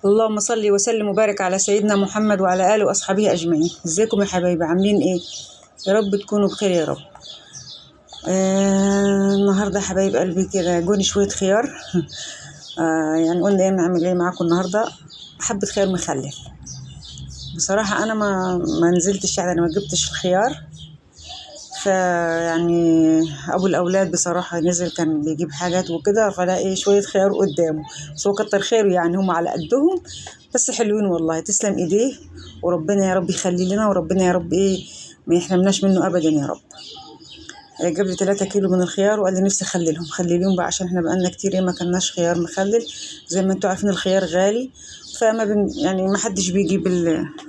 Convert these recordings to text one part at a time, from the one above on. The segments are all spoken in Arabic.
اللهم صل وسلم وبارك على سيدنا محمد وعلى آله وأصحابه أجمعين. ازيكم يا حبايبي، عاملين ايه؟ يا رب تكونوا بخير يا رب. النهارده يا حبايب قلبي كده جوني شوية خيار. يعني قلنا ايه نعمل ايه معاكم النهارده؟ حبة خيار مخلل. بصراحة أنا ما نزلتش، يعني أنا ما جبتش الخيار، فيعني أبو الأولاد بصراحة نزل كان بيجيب حاجات وكده، فلاقي شوية خيار قدامه، بس هو كتر خيره، يعني هم على قدهم بس حلوين والله. تسلم إيديه، وربنا يا رب يخلي لنا، وربنا يا رب إيه ما يحرمناش منه أبدا يا رب. جاب لي 3 كيلو من الخيار وقال لي نفسي خليهم بقى، عشان احنا بقالنا كتير ما كناش خيار مخلل. زي ما انتوا عارفين الخيار غالي، فما يعني ما حدش بيجيب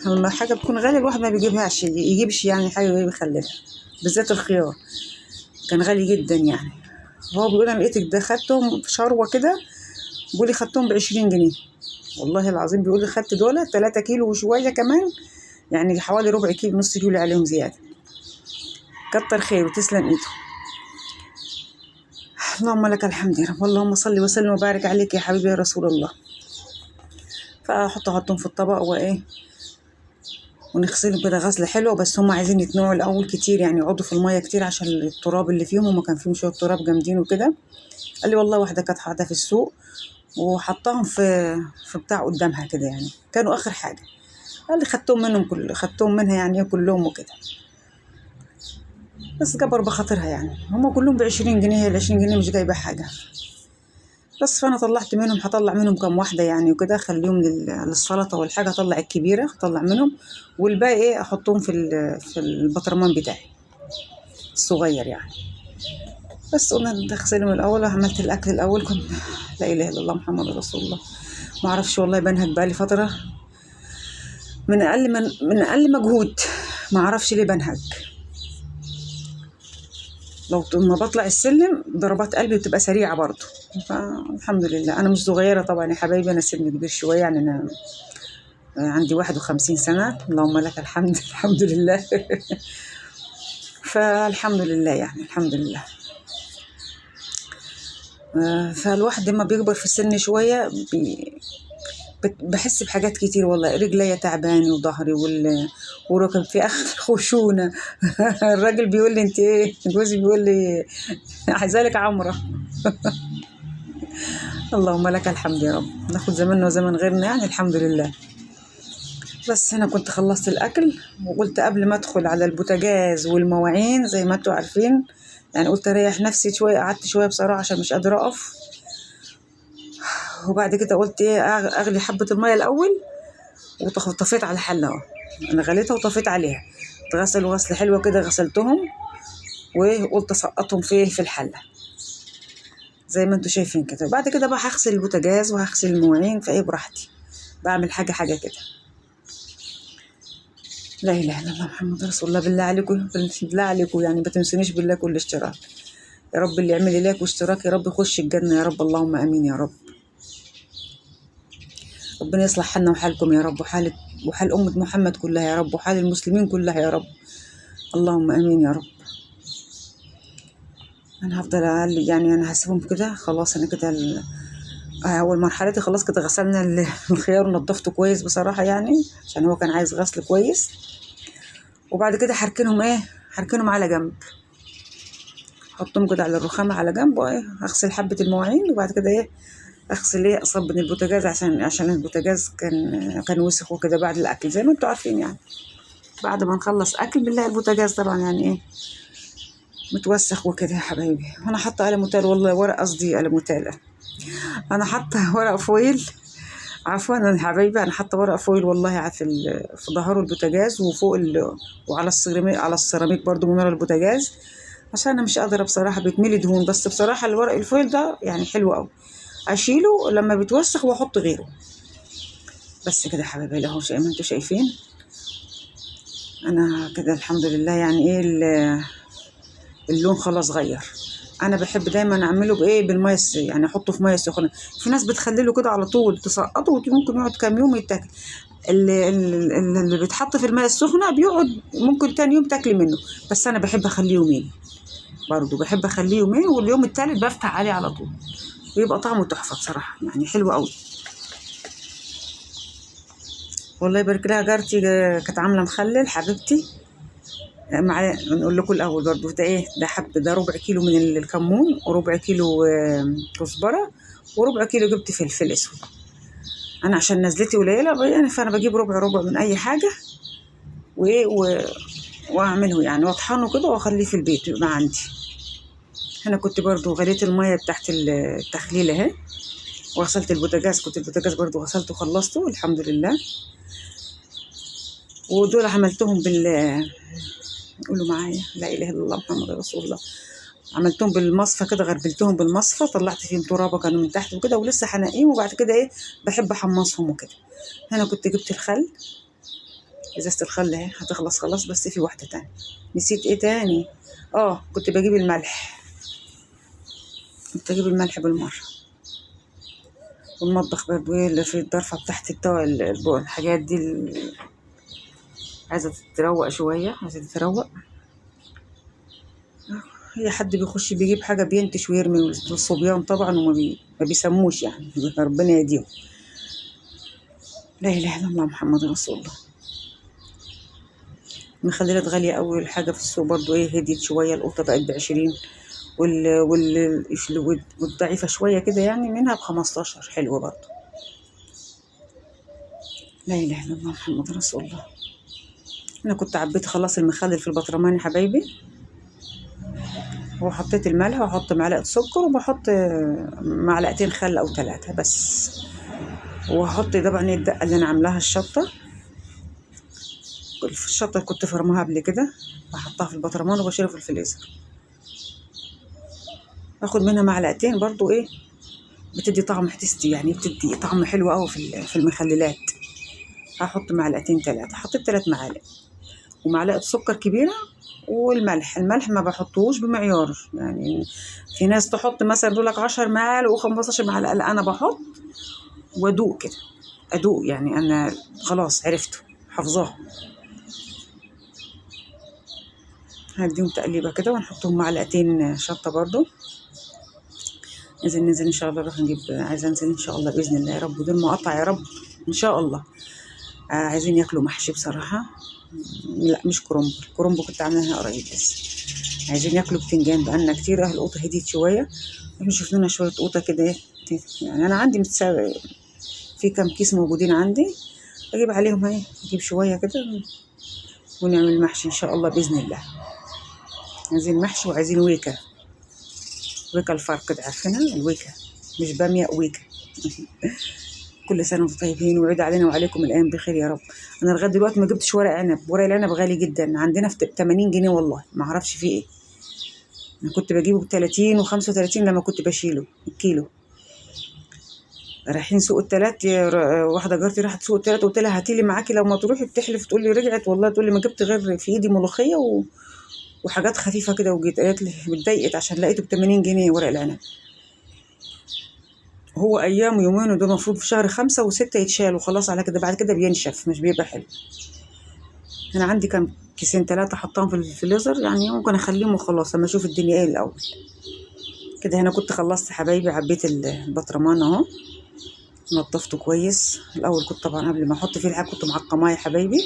لما حاجه بتكون غاليه الواحد ما بيجيبهاش، يجيبش يعني حاجه يخللها، بالذات الخيار كان غالي جدا يعني. هو بيقول انا لقيتك ده خدتهم في شروه كده، بيقول لي خدتهم ب20 جنيه والله العظيم. بيقول لي خدت دول 3 كيلو وشويه كمان، يعني حوالي ربع كيلو نص كيلو عليهم زياده. كتر خير وتسلم ايده. اللهم لك الحمد يا رب، اللهم صل وسلم وبارك عليك يا حبيبي يا رسول الله. فاحطهم في الطبق وايه، ونغسلهم كده غسله حلوه، بس هم عايزين يتنقعوا الاول كتير، يعني يقعدوا في الميه كتير عشان التراب اللي فيهم، وما كان فيهم شويه تراب جامدين وكده. قال لي والله واحده كانت قاعده في السوق وحطاهم في بتاع قدامها كده، يعني كانوا اخر حاجه. قال لي خدتهم منها يعني كلهم وكده، بس جبر بخاطرها، يعني هم كلهم ب20 جنيه، ال20 جنيه مش جايبه حاجه. بس فانا طلعت منهم، هطلع منهم كم واحده يعني وكده، اخليهم للسلطه والحاجه، اطلع الكبيره اطلع منهم، والباقي ايه احطهم في البطرمان بتاعي الصغير يعني. بس قلنا اغسلهم الاول، عملت الاكل الاول، كنت لا اله الا الله محمد رسول الله. ما اعرفش والله، بنهج بقالي فتره من اقل مجهود، ما اعرفش ليه بنهج. لو ما بطلع السلم ضربات قلبي بتبقى سريعه برضه، فالحمد لله. انا مش صغيره طبعا يا حبايبي، انا سني كبير شويه، يعني انا عندي 51 سنة، اللهم لك الحمد. الحمد لله. فالحمد لله يعني الحمد لله. فالواحد لما بيكبر في السن شوية بحس بحاجات كتير والله. رجلي تعباني وظهري وركب في آخر خشونة. الراجل بيقول لي انت ايه، جوزي بيقول لي عايزالك عمرة. اللهم لك الحمد يا رب، ناخد زماننا وزمن غيرنا يعني الحمد لله. بس انا كنت خلصت الاكل، وقلت قبل ما ادخل على البوتاجاز والمواعين زي ما انتوا عارفين، يعني قلت اريح نفسي شويه، قعدت شويه بصراحه عشان مش قادره اقف. وبعد كده قلت ايه اغلي حبه الميه الاول، وطفيت على الحله اهو. انا غليتها وطفيت عليها، اتغسلوا غسله حلوه كده، غسلتهم وقلت اسقطهم في الحله زي ما انتوا شايفين كده. وبعد كده بقى هغسل البوتاجاز وهغسل المواعين، فايه براحتي بعمل حاجه كده. لا اله الا الله محمد رسول الله. بالله عليكم يعني ما تنسونيش بالله كل اشتراك يا رب. اللي يعمل لايك واشتراك يا رب يخش الجنه يا رب، اللهم امين يا رب. ربنا يصلح حالنا وحالكم يا رب، وحال امه محمد كلها يا رب، وحال المسلمين كلها يا رب، اللهم امين يا رب. انا هفضل يعني انا هسيبهم كده خلاص. انا كده اول مرحلتي خلاص كده. غسلنا الخيار ونضفته كويس بصراحه، يعني عشان هو كان عايز غسل كويس. وبعد كده هركنهم على جنب، احطهم كده على الرخامه على جنب، وايه اغسل حبه المواعين. وبعد كده اغسل اصبن البوتاجاز، عشان البوتاجاز كان وسخ وكده بعد الاكل زي ما انتوا عارفين يعني. بعد ما نخلص اكل بالله البوتاجاز طبعا يعني متوسخ وكده يا حبايبي. انا حاطه قلم موتيل والله، قصدي قلم موتيل، انا حاطه ورق فويل. عفوا يا حبايبي، انا حاطه ورق فويل والله في ظهر البوتاجاز وفوق وعلى السيراميك برضو من ورا البوتاجاز، عشان انا مش قادره بصراحه، بيتملي دهون. بس بصراحه الورق الفويل ده يعني حلو قوي، اشيله لما بيتوسخ واحط غيره. بس كده يا حبايبي اهو زي ما انتوا شايفين. انا كده الحمد لله يعني اللون خلاص غير. انا بحب دايما اعمله بالميه، يعني احطه في ميه سخنه. في ناس بتخلله كده على طول تسقطه وممكن يقعد كام يوم يتاكل. اللي بيتحط في الميه السخنه بيقعد ممكن تاني يوم تاكلي منه، بس انا بحب اخليه يومين برضو، بحب اخليه يومين، واليوم التالت بفتح عليه على طول، ويبقى طعمه تحفه بصراحه، يعني حلو قوي. والله يبارك لها جارتي كانت عامله مخلل حبيبتي. مع نقول لكم الاول برضو ده ايه، ده ربع كيلو من الكمون، وربع كيلو كزبره، وربع كيلو جبت فلفل اسود. انا عشان نزلتي قليله يعني، فانا بجيب ربع من اي حاجه وايه واعمله يعني، واطحنه كده واخليه في البيت يبقى عندي. انا كنت برضو غليت الميه بتاعت التخليل اهي، وغسلت البوتاجاز، كنت البوتاجاز برضو غسلته وخلصته الحمد لله. ودول عملتهم قولوا معايا لا اله الا الله محمد رسول الله. عملتهم بالمصفى كده، غربلتهم بالمصفى، طلعت فيهم ترابه كانوا من تحت وكده، ولسه هنقيهم وبعد كده ايه بحب احمصهم وكده. هنا كنت جبت الخل، ازازه الخل اهي هتخلص خلاص، بس في واحده تانية نسيت ايه تاني. كنت بجيب الملح، بالمره. والمطبخ برضو ايه اللي في الضرفه بتاعت الحاجات دي عايزه تتروق شويه، عايزه تتروق. هي حد بيخش بيجيب حاجه بينتش ويرمي، والصبيان طبعا ما بيسموش يعني، ربنا يهديهم. لا اله الا الله محمد رسول الله. المخللات غاليه قوي، الحاجه في السوق برضو ايه هديت شويه، القطه بقت ب20، والضعيفه شويه كده يعني منها ب15، حلوه برضو. لا اله الا الله محمد رسول الله. انا كنت عبيت خلاص المخلل في البطرمان يا حبايبي، وحطيت الملح، وحط معلقه سكر، وبحط معلقتين خل او 3 بس. وهحط طبعا الدقه اللي انا عاملاها الشطه. الشطه كنت فرمها قبل كده، بحطها في البطرمان وبشيلها في الفريزر. اخد منها معلقتين برضو ايه، بتدي طعم تستي يعني، بتدي طعم حلو قوي في المخللات. هحط معلقتين 3، حطيت 3 معالق، ومعلقه سكر كبيره. والملح، ما بحطوش بمعيار يعني، في ناس تحط مثلا يقول لك 10 معالق و15 معلقه، لا انا بحط وادوق كده، ادوق يعني، انا خلاص عرفته حافظاه. هديهم تقليبه كده، ونحطهم معلقتين شطه برضو. ننزل ان شاء الله، نروح نجيب، عايزه انزل ان شاء الله باذن الله يا رب، ودول مقطع يا رب ان شاء الله. عايزين ياكلوا محشي بصراحه. لا مش كرنب كنت عاملاها قريب، بس عايزين ياكلوا بتنجان، بقالنا كتير. القوطه هديت شويه، نشوف لنا شويه قوطه كده يعني. انا عندي متساوي في كام كيس موجودين عندي، اجيب عليهم اهي، اجيب شويه كده ونعمل محشي ان شاء الله باذن الله. عايزين محشي، وعايزين ويكا الفرق كده، عارفينها الويكا، مش باميه، ويكا. كل سنه وانتم طيبين، ويعيد علينا وعليكم الايام بخير يا رب. انا لغايه دلوقتي ما جبتش ورق عنب، ورق العنب غالي جدا عندنا في 80 جنيه والله، ما اعرفش فيه ايه. انا كنت بجيبه ب30 و35 لما كنت بشيله الكيلو. رايحين سوق التلات، واحده جارتي راحت سوق التلات، قلت لها هاتي لي معاكي لو ما تروحي، بتحلف تقول لي رجعت والله، تقول لي ما جبت غير في ايدي ملوخيه وحاجات خفيفه كده، وجيت قالت لي اتضايقت عشان لقيته ب80 جنيه ورق العنب. هو ايام يومين، وده المفروض في شهر 5 و6 يتشال وخلاص على كده، بعد كده بينشف مش بيبقى حلو. انا عندي كام كيسين 3 حطاهم في الفريزر يعني، ممكن اخليهم وخلاص اما اشوف الدنيا ايه الاول كده. هنا كنت خلصت حبايبي، عبيت البطرمان اهو، نضفته كويس الاول. كنت طبعا قبل ما احط فيه الحاجه كنت معقماه يا حبايبي،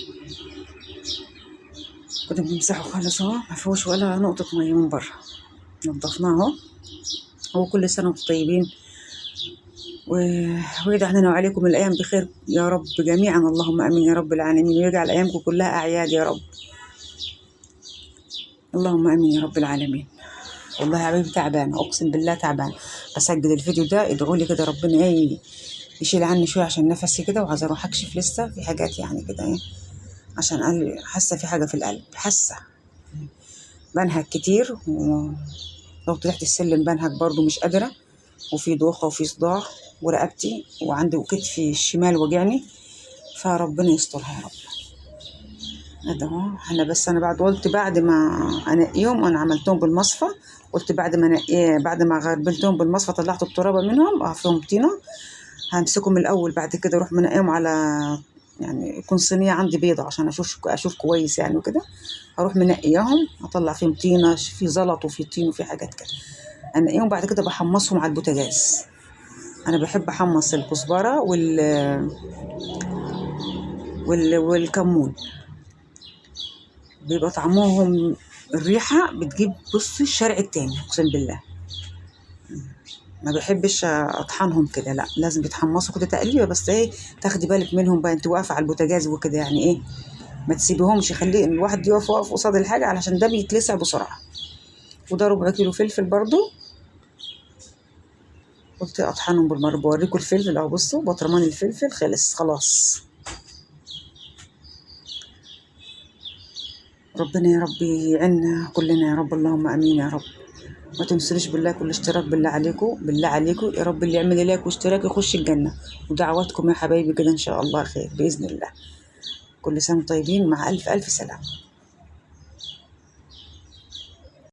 كنت بنمسحه خالص اهو، ما فيهوش ولا نقطه ميه من بره. نضفناه اهو. هو كل سنه وانتم طيبين، ويدع علينا وعليكم الايام بخير يا رب جميعا، اللهم امين يا رب العالمين، ويجعل ايامكم كلها اعياد يا رب، اللهم امين يا رب العالمين. والله يا حبيبي تعبانه، اقسم بالله تعبانه، بسجل الفيديو ده، ادعوا لي كده ربنا ايه يشيل عني شويه، عشان نفسي كده، وعايزه اروح اكشف لسه في حاجات يعني كده ايه، عشان قلبي حاسه في حاجه في القلب، حاسه بنهج كتير، ولو طلعت السلم بنهج برضو مش قادره، وفي دوخه وفي صداع، ورقبتي وعندي وكتفي الشمال وجعني، فربنا يسترها يا رب. هذا هو. انا بس انا قلت بعد ما انقيهم، انا عملتهم بالمصفى، قلت بعد ما غربلتهم بالمصفى طلعت الترابه منهم، فيهم طينه، همسكهم الاول، بعد كده اروح منقيهم على يعني يكون صينيه عندي بيضه عشان اشوف كويس يعني وكده، هروح منقياهم، اطلع فيهم طينه، في زلط وفي طين وفي حاجات كده، انقيهم بعد كده بحمصهم على البوتاجاز. انا بحب احمص الكزبره والكمون، بيبقى طعمهم الريحة بتجيب بصي الشارع التاني اقسم بالله. ما بحبش اطحنهم كده، لا لازم يتحمصوا كده تقليبه، بس ايه تاخدي بالك منهم بقى انت واقفه على البوتاجاز وكده، يعني ايه ما تسيبيهمش، خلي الواحد يقف واقف قصاد الحاجه علشان ده بيتلسع بسرعه. وده ربع كيلو فلفل برضو، قلت اطحنهم بالمره. بوريكم الفلفل اهو، بصوا بطرمان الفلفل خلص خلاص. ربنا يا رب يعيننا كلنا يا رب، اللهم امين يا رب. ما تنسوش بالله كل اشتراك، بالله عليكم بالله عليكم يا رب، اللي يعمل لايك واشتراك يخش الجنه. ودعواتكم يا حبايبي كده ان شاء الله خير باذن الله. كل سنه طيبين، مع الف الف سلامه.